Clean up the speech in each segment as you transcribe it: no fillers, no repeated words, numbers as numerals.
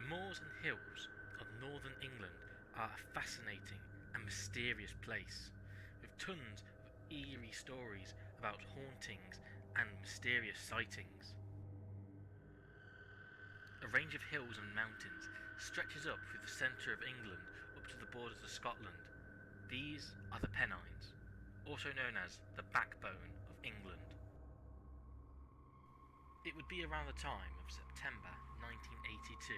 moors and hills of northern England are a fascinating and mysterious place, with tons of eerie stories about hauntings and mysterious sightings. A range of hills and mountains stretches up through the centre of England up to the borders of Scotland. These are the Pennines, also known as the backbone of England. It would be around the time of September 1982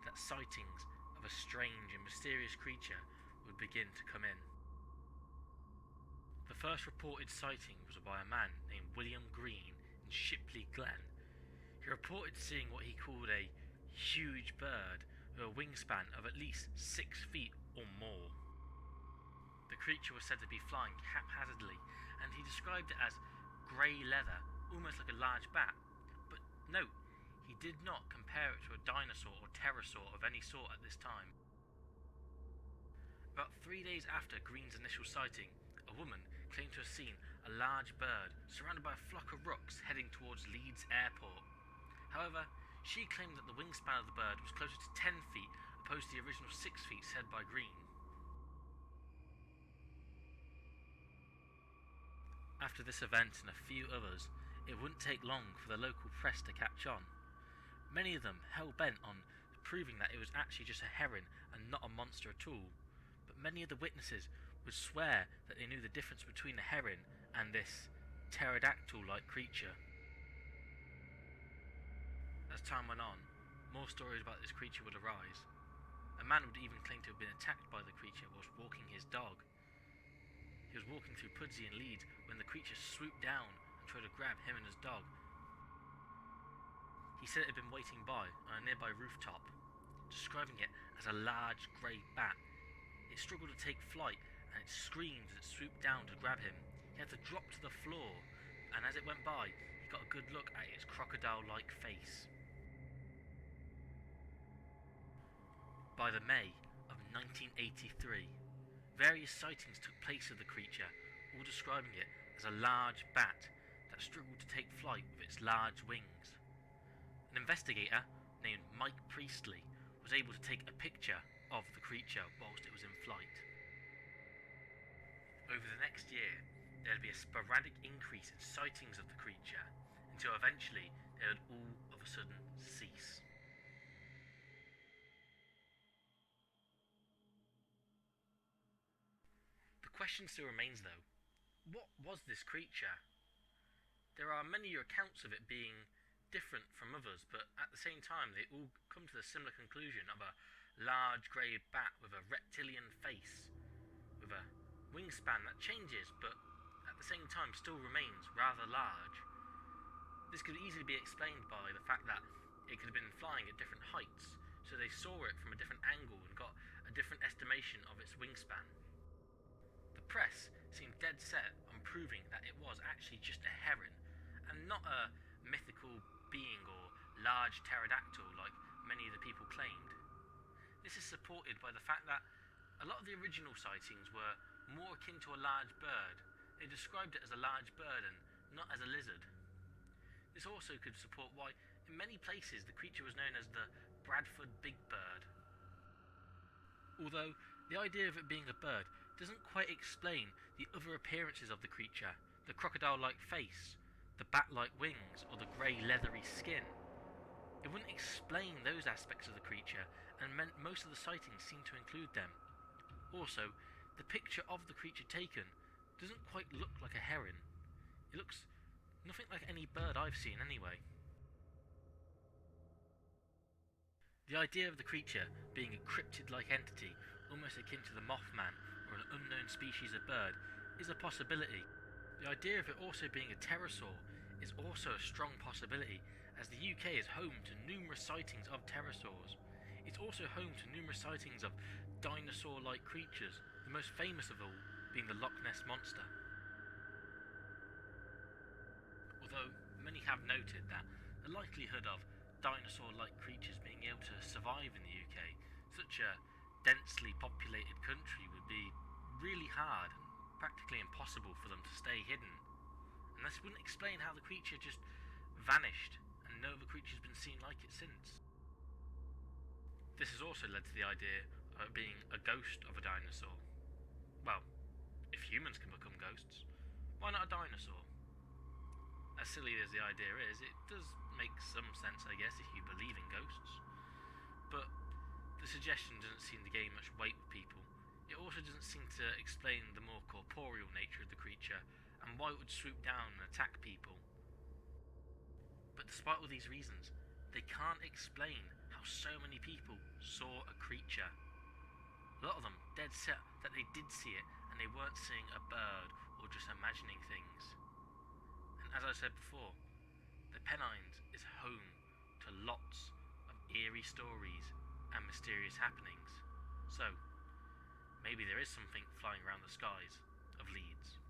that sightings of a strange and mysterious creature would begin to come in. The first reported sighting was by a man named William Green in Shipley Glen. He reported seeing what he called a huge bird with a wingspan of at least 6 feet or more. The creature was said to be flying haphazardly, and he described it as grey leather, almost like a large bat. But note, he did not compare it to a dinosaur or pterosaur of any sort at this time. About 3 days after Green's initial sighting, a woman claimed to have seen a large bird surrounded by a flock of rooks heading towards Leeds airport. However, she claimed that the wingspan of the bird was closer to 10 feet opposed to the original 6 feet said by Green. After this event and a few others, it wouldn't take long for the local press to catch on. Many of them hell-bent on proving that it was actually just a heron and not a monster at all, but many of the witnesses would swear that they knew the difference between a heron and this pterodactyl-like creature. As time went on, more stories about this creature would arise. A man would even claim to have been attacked by the creature whilst walking his dog. He was walking through Pudsey in Leeds when the creature swooped down and tried to grab him and his dog. He said it had been waiting by on a nearby rooftop, describing it as a large grey bat. It struggled to take flight and it screamed as it swooped down to grab him. He had to drop to the floor, and as it went by, he got a good look at its crocodile-like face. By the May of 1983, various sightings took place of the creature, all describing it as a large bat that struggled to take flight with its large wings. An investigator named Mike Priestley was able to take a picture of the creature whilst it was in flight. Over the next year, there would be a sporadic increase in sightings of the creature until eventually they would all of a sudden cease. The question still remains though, what was this creature? There are many accounts of it being different from others, but at the same time they all come to the similar conclusion of a large grey bat with a reptilian face, with a wingspan that changes but at the same time still remains rather large. This could easily be explained by the fact that it could have been flying at different heights, so they saw it from a different angle and got a different estimation of its wingspan. The press seemed dead set on proving that it was actually just a heron, and not a mythical being or large pterodactyl like many of the people claimed. This is supported by the fact that a lot of the original sightings were more akin to a large bird. They described it as a large bird and not as a lizard. This also could support why in many places the creature was known as the Bradford Big Bird. Although the idea of it being a bird doesn't quite explain the other appearances of the creature, the crocodile-like face, the bat-like wings, or the grey leathery skin. It wouldn't explain those aspects of the creature, and most of the sightings seem to include them. Also, the picture of the creature taken doesn't quite look like a heron. It looks nothing like any bird I've seen anyway. The idea of the creature being a cryptid-like entity, almost akin to the Mothman or an unknown species of bird, is a possibility. The idea of it also being a pterosaur is also a strong possibility, as the UK is home to numerous sightings of pterosaurs. It's also home to numerous sightings of dinosaur-like creatures, the most famous of all being the Loch Ness Monster. Although many have noted that the likelihood of dinosaur-like creatures being able to survive in the UK, such a densely populated country, would be really hard and practically impossible for them to stay hidden. And this wouldn't explain how the creature just vanished and no other creature's been seen like it since. This has also led to the idea of it being a ghost of a dinosaur. Well, if humans can become ghosts, why not a dinosaur? As silly as the idea is, it does make some sense, I guess, if you believe in ghosts. But the suggestion doesn't seem to gain much weight with people. It also doesn't seem to explain the more corporeal nature of the creature and why it would swoop down and attack people. But despite all these reasons, they can't explain how so many people saw a creature. A lot of them dead set that they did see it and they weren't seeing a bird or just imagining things. And as I said before, the Pennines is home to lots of eerie stories and mysterious happenings. So, maybe there is something flying around the skies of Leeds.